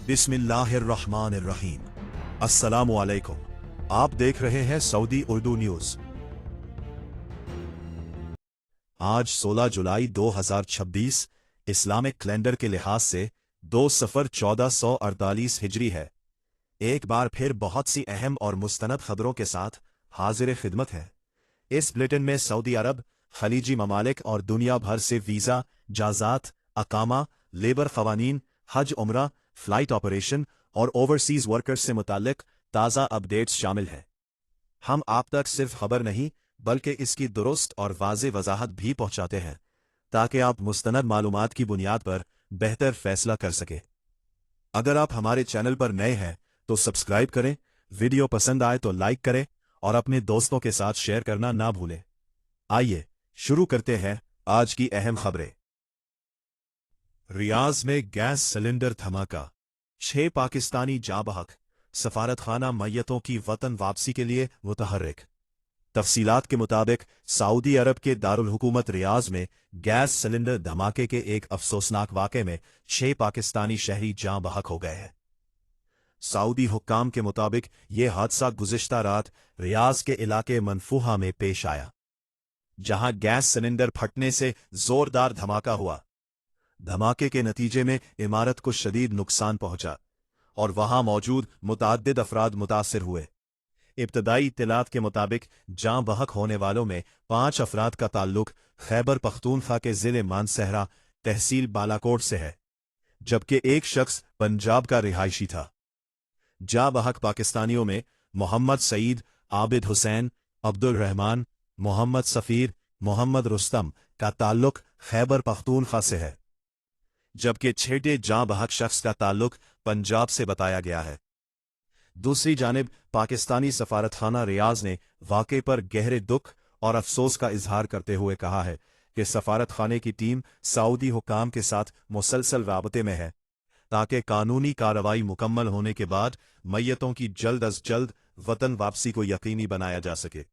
बिस्मिल्लाहिर्रहमानिर्रहीम। अस्सलामु अलैकुम। आप देख रहे हैं सऊदी उर्दू न्यूज। आज 16 जुलाई 2026 इस्लामिक कैलेंडर के लिहाज से 2 सफ़र 1448 हिजरी है। एक बार फिर बहुत सी अहम और मुस्तनद खबरों के साथ हाजिर खिदमत है। इस बुलेटिन में सऊदी अरब, खलीजी ममालिक और दुनिया भर से वीज़ा, जाजात, अकामा, लेबर क़वानीन, हज उम्रा, फ्लाइट ऑपरेशन और ओवरसीज वर्कर्स से मुताल्लिक ताज़ा अपडेट्स शामिल हैं। हम आप तक सिर्फ खबर नहीं बल्कि इसकी दुरुस्त और वाज़े वजाहत भी पहुंचाते हैं ताकि आप मुस्तनद मालूमात की बुनियाद पर बेहतर फैसला कर सकें। अगर आप हमारे चैनल पर नए हैं तो सब्सक्राइब करें, वीडियो पसंद आए तो लाइक करें और अपने दोस्तों के साथ शेयर करना ना भूलें। आइए शुरू करते हैं आज की अहम खबरें। रियाज में गैस सिलेंडर धमाका, 6 पाकिस्तानी जाँ बहक, सफारतखाना मैयतों की वतन वापसी के लिए मुतहर्रिक। तफसीलात के मुताबिक सऊदी अरब के दारुल हुकूमत रियाज में गैस सिलेंडर धमाके के एक अफसोसनाक वाक़े में 6 पाकिस्तानी शहरी जाँ बहक हो गए हैं। सऊदी हुक्काम के मुताबिक यह हादसा गुज़िश्ता रात रियाज के इलाके मनफूहा में पेश आया, जहां गैस सिलेंडर फटने से जोरदार धमाका हुआ। धमाके के नतीजे में इमारत को शदीद नुकसान पहुंचा और वहां मौजूद मुतअद्दिद अफराद मुतासिर हुए। इब्तदाई इत्तलात के मुताबिक जाँ बहक होने वालों में 5 अफराद का ताल्लुक खैबर पख्तूनख्वा के ज़िले मानसहरा तहसील बालाकोट से है, जबकि एक शख्स पंजाब का रिहायशी था। जाँ बहक पाकिस्तानियों में मोहम्मद सईद, आबिद हुसैन, अब्दुल रहमान, मोहम्मद सफ़ीर, मोहम्मद रुस्तम का ताल्लुक खैबर पख्तूनख्वा से है, जबकि छठे जाँ बहक शख्स का ताल्लुक पंजाब से बताया गया है। दूसरी जानिब पाकिस्तानी सफारतखाना रियाज ने वाक़े पर गहरे दुख और अफसोस का इजहार करते हुए कहा है कि सफारतखाने की टीम सऊदी हुक्काम के साथ मुसलसल राबते में है ताकि कानूनी कार्रवाई मुकम्मल होने के बाद मैयतों की जल्द अज जल्द वतन वापसी को यकीनी बनाया जा सके।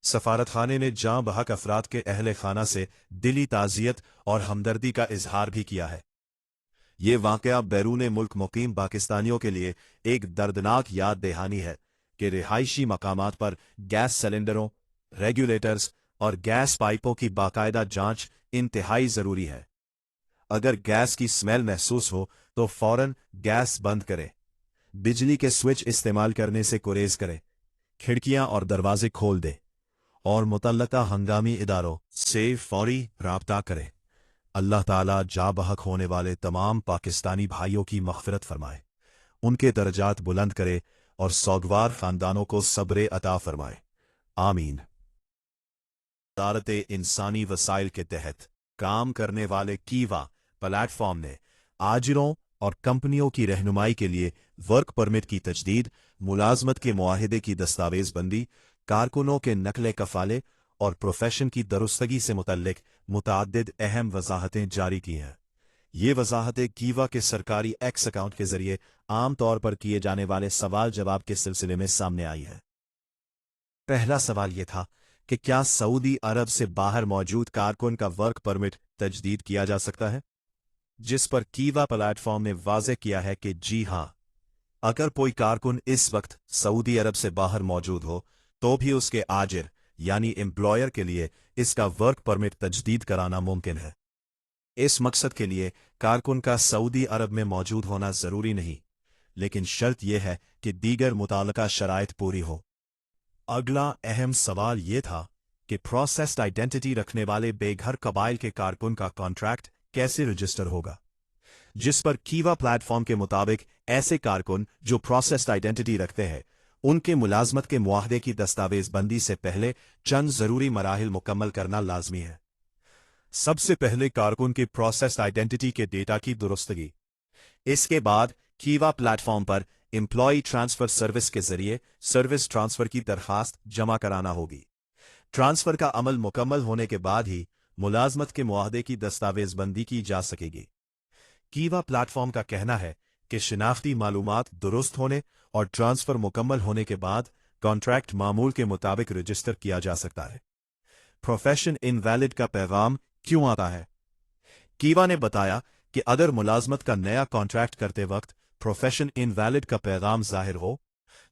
सफारतखाने ने जाँ बहक अफराद के अहले खाना से दिली ताज़ियत और हमदर्दी का इजहार भी किया है। ये वाक़या बैरून मुल्क मुकीम पाकिस्तानियों के लिए एक दर्दनाक याद दहानी है कि रिहायशी मकामात पर गैस सिलेंडरों, रेगुलेटर्स और गैस पाइपों की बाकायदा जांच इंतहाई ज़रूरी है। अगर गैस की स्मेल महसूस हो तो फ़ौरन गैस बंद करें, बिजली के स्विच इस्तेमाल करने से गुरेज करें, खिड़कियां और दरवाजे खोल दें और मुतल्लका हंगामी इदारों से फौरी राब्ता करें। अल्लाह ताला जाँ बहक होने वाले तमाम पाकिस्तानी भाइयों की मग़फ़िरत फरमाए, उनके दर्जात बुलंद करे और सोगवार ख़ानदानों को सब्र अता फरमाए, आमीन। वज़ारत इंसानी वसाइल के तहत काम करने वाले कीवा प्लेटफॉर्म ने आजिरों और कंपनियों की रहनुमाई के लिए वर्क परमिट की तजदीद, मुलाजमत के मुआहिदे की दस्तावेज़बंदी, कारकुनों के नकले कफ़ाले और प्रोफेशन की दुरुस्तगी से मुतल्लिक मुतअद्दिद अहम वजाहतें जारी की हैं। ये वजाहतें कीवा के सरकारी एक्स अकाउंट के जरिए आम तौर पर किए जाने वाले सवाल जवाब के सिलसिले में सामने आई है। पहला सवाल ये था कि क्या सऊदी अरब से बाहर मौजूद कारकुन का वर्क परमिट तजदीद किया जा सकता है, जिस पर कीवा प्लेटफॉर्म ने वाज़ेह किया है कि जी हाँ, अगर कोई कारकुन इस वक्त सऊदी अरब से बाहर मौजूद हो तो भी उसके आजिर यानी एम्प्लॉयर के लिए इसका वर्क परमिट तजदीद कराना मुमकिन है। इस मकसद के लिए कारकुन का सऊदी अरब में मौजूद होना ज़रूरी नहीं, लेकिन शर्त यह है कि दीगर मुताल्लिका शराइत पूरी हो। अगला अहम सवाल ये था कि प्रोसेस्ड आइडेंटिटी रखने वाले बेघर कबाइल के कारकुन का कॉन्ट्रैक्ट कैसे रजिस्टर होगा, जिस पर कीवा प्लेटफॉर्म के मुताबिक ऐसे कारकुन जो प्रोसेस्ड आइडेंटिटी रखते हैं उनके मुलाजमत के मुआहदे की दस्तावेज़बंदी से पहले चंद ज़रूरी मराहिल मुकम्मल करना लाजमी है। सबसे पहले कारकुन की प्रोसेस्ड आइडेंटिटी के डेटा की दुरुस्तगी। इसके बाद कीवा प्लेटफॉर्म पर एम्प्लॉई ट्रांसफ़र सर्विस के जरिए सर्विस ट्रांसफ़र की दरखास्त जमा कराना होगी। ट्रांसफ़र का अमल मुकम्मल होने के बाद ही मुलाजमत के मुआहदे की दस्तावेज़बंदी की जा सकेगी। कीवा प्लेटफॉर्म का कहना है कि शिनाख्ती मालूमात दुरुस्त होने और ट्रांसफ़र मुकम्मल होने के बाद कॉन्ट्रैक्ट मामूल के मुताबिक रजिस्टर किया जा सकता है। प्रोफेशन इनवैलिड का पैगाम क्यों आता है? कीवा ने बताया कि अगर मुलाजमत का नया कॉन्ट्रैक्ट करते वक्त प्रोफेशन इनवैलिड का पैगाम जाहिर हो,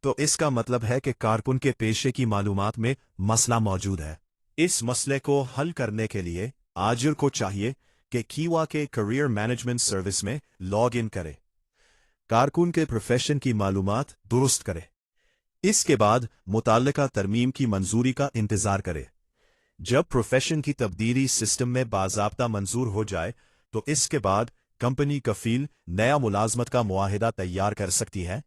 तो इसका मतलब है कि कारकुन के पेशे की मालूमात में मसला मौजूद है। इस मसले को हल करने के लिए आजिर को चाहिए कि कीवा के करियर मैनेजमेंट सर्विस में लॉग इन करे, कारकुन के प्रोफेशन की मालूमात दुरुस्त करे। इसके बाद मुताल्लिका तरमीम की मंजूरी का इंतजार करे। जब प्रोफेशन की तब्दीली सिस्टम में बाज़ाब्ता मंजूर हो जाए तो इसके बाद कंपनी कफील नया मुलाजमत का मुआहिदा तैयार कर सकती है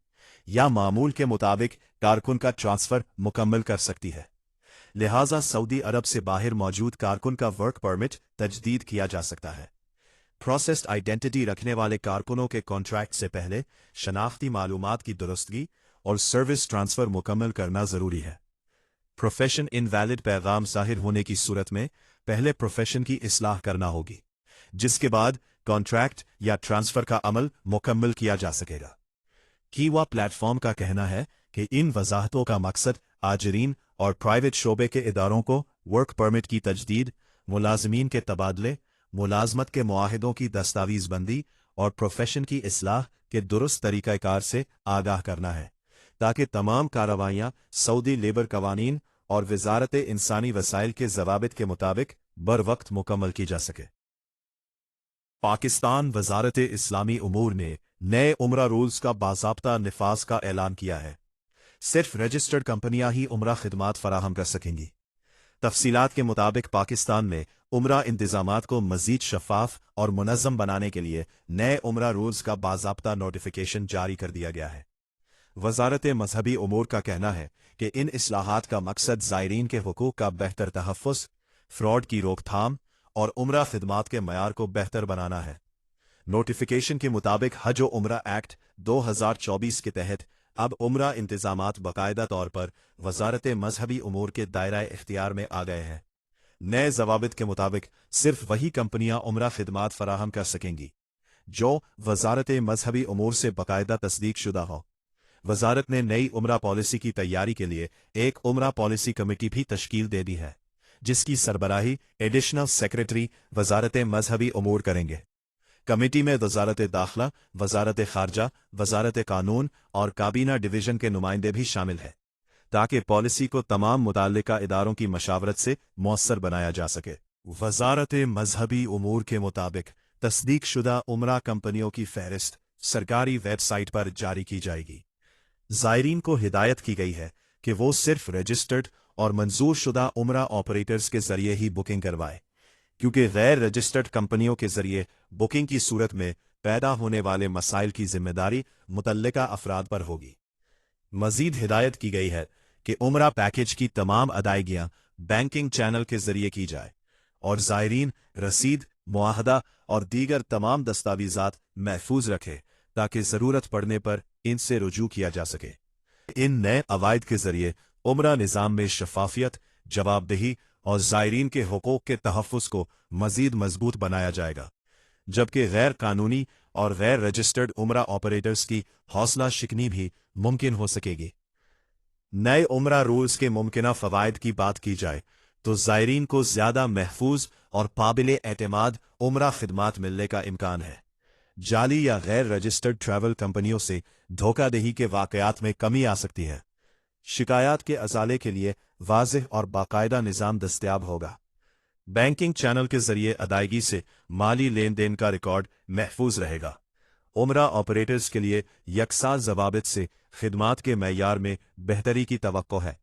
या मामूल के मुताबिक कारकुन का ट्रांसफर मुकम्मल कर सकती है। लिहाजा सऊदी अरब से बाहर मौजूद कारकुन का वर्क परमिट तजदीद किया जा सकता है। प्रोसेस्ड आइडेंटिटी रखने वाले कारकुनों के कॉन्ट्रैक्ट से पहले शनाख्ती मालूमात की दुरुस्तगी और सर्विस ट्रांसफर मुकम्मल करना जरूरी है। प्रोफेशन इनवैलिड पैगाम जाहिर होने की सूरत में पहले प्रोफेशन की इस्लाह करना होगी, जिसके बाद कॉन्ट्रैक्ट या ट्रांसफर का अमल मुकम्मल किया जा सकेगा। कीवा प्लेटफॉर्म का कहना है कि इन वजाहतों का मकसद आजरीन और प्राइवेट शोबे के इदारों को वर्क परमिट की तजदीद, मुलाजमीन के तबादले, मुलाजमत के मुआहिदों की दस्तावीज़बंदी और प्रोफेशन की इस्लाह के दुरुस्त तरीक़ाकार से आगाह करना है, ताकि तमाम कार्रवाइयाँ सऊदी लेबर कवानीन और वजारत इंसानी वसाइल के ज़वाबित के मुताबिक बर वक्त मुकम्मल की जा सके। पाकिस्तान वजारत इस्लामी उमूर ने नए उम्रा रूल्स का बाज़ाब्ता निफाज का ऐलान किया है। सिर्फ रजिस्टर्ड कंपनियां ही उम्रा खिदमात फराहम कर सकेंगी। तफसीलात के मुताबिक पाकिस्तान में उम्रा इंतजामात को मजीद शफाफ और मुनज़्ज़म बनाने के लिए नए उम्रा रूल्स का बाज़ाब्ता नोटिफिकेशन जारी कर दिया गया है। वजारत मजहबी उमूर का कहना है कि इन इस्लाहात का मकसद ज़ायरीन के हुकूक का बेहतर तहफ़्फ़ुज़, फ्रॉड की रोकथाम और उम्रा खिदमात के मयार को बेहतर बनाना है। नोटिफिकेशन के मुताबिक हज और उम्रा एक्ट 2024 के तहत अब उम्रा इंतजामात बाकायदा तौर पर वजारत मजहबी उमूर के दायरा इख्तियार में आ गए हैं। नए जवाबित के मुताबिक सिर्फ वही कंपनियां उम्रा खिदमात फराहम कर सकेंगी जो वजारत मजहबी उमूर से बाकायदा तस्दीक शुदा हो। वजारत ने नई उम्रा पॉलिसी की तैयारी के लिए एक उम्रा पॉलिसी कमेटी भी तश्कील दे दी है, जिसकी सरबराही एडिशनल सेक्रेटरी वजारत मजहबी उमूर करेंगे। कमेटी में वजारत दाखिला, वजारत खारजा, वजारत कानून और काबीना डिवीजन के नुमाइंदे भी शामिल हैं, ताकि पॉलिसी को तमाम मुताल्लिका इदारों की मशावरत से मौसर बनाया जा सके। वजारत मजहबी उमूर के मुताबिक तस्दीक शुदा उम्रा कंपनियों की फहरिस्त सरकारी वेबसाइट पर जारी की जाएगी। ज़ायरीन को हिदायत की गई है कि वो सिर्फ रजिस्टर्ड और मंजूर शुदा उम्रा ऑपरेटर्स के जरिए ही बुकिंग करवाए, क्योंकि गैर रजिस्टर्ड कंपनियों के जरिए बुकिंग की सूरत में पैदा होने वाले मसाइल की जिम्मेदारी मुतल्लिका अफराद पर होगी। मजीद हिदायत की गई है कि उम्रा पैकेज की तमाम अदायगियां बैंकिंग चैनल के जरिए की जाए और ज़ायरीन रसीद, मुआहदा और दीगर तमाम दस्तावेजात महफूज रखे, ताकि ज़रूरत पड़ने पर इनसे रुजू किया जा सके। इन नए अवायद के जरिए उम्रा निज़ाम में शफाफियत, जवाबदेही और ज़ायरीन के हुकूक के तहफ़्फ़ुज़ को मजीद मजबूत बनाया जाएगा, जबकि गैर कानूनी और गैर रजिस्टर्ड उम्रा ऑपरेटर्स की हौसला शिकनी भी मुमकिन हो सकेगी। नए उम्रा रूल्स के मुमकिना फ़वाइद की बात की जाए तो ज़ायरीन को ज़्यादा महफूज और काबिल एतमाद उम्रा खिदमात मिलने का इम्कान है। जाली या गैर रजिस्टर्ड ट्रैवल कंपनियों से धोखाधड़ी के वाक़यात में कमी आ सकती है। शिकायत के अजाले के लिए वाज़ेह और बाकायदा निज़ाम दस्तयाब होगा। बैंकिंग चैनल के जरिए अदायगी से माली लेन देन का रिकॉर्ड महफूज रहेगा। उम्रा ऑपरेटर्स के लिए यकसा ज़वाबित से खिदमात के मयार में बेहतरी की तवक्को है,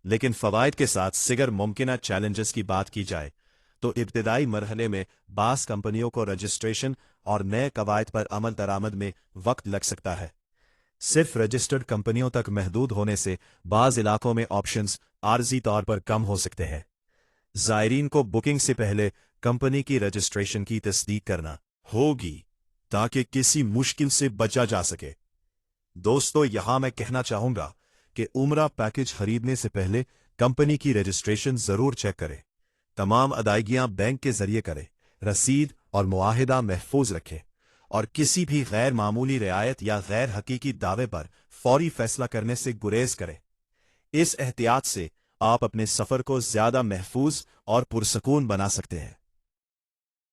लेकिन फ़वाइद के साथ सिगर मुमकिना चैलेंजेस की बात की जाए तो इब्तिदाई मरहले में बास कंपनियों को रजिस्ट्रेशन और नए कवायद पर अमल दरामद में वक्त लग सकता है। सिर्फ रजिस्टर्ड कंपनियों तक महदूद होने से बाज़ इलाकों में ऑप्शंस आर्जी तौर पर कम हो सकते हैं। ज़ायरीन को बुकिंग से पहले कंपनी की रजिस्ट्रेशन की तस्दीक करना होगी ताकि किसी मुश्किल से बचा जा सके। दोस्तों, यहां मैं कहना चाहूंगा कि उम्रा पैकेज खरीदने से पहले कंपनी की रजिस्ट्रेशन जरूर चेक करें। तमाम अदायगियां बैंक के जरिए करें, रसीद और मुआहिदा महफूज रखें और किसी भी गैर मामूली रियायत या गैर हकीकी दावे पर फौरी फैसला करने से गुरेज करें। इस एहतियात से आप अपने सफर को ज्यादा महफूज और पुरसकून बना सकते हैं।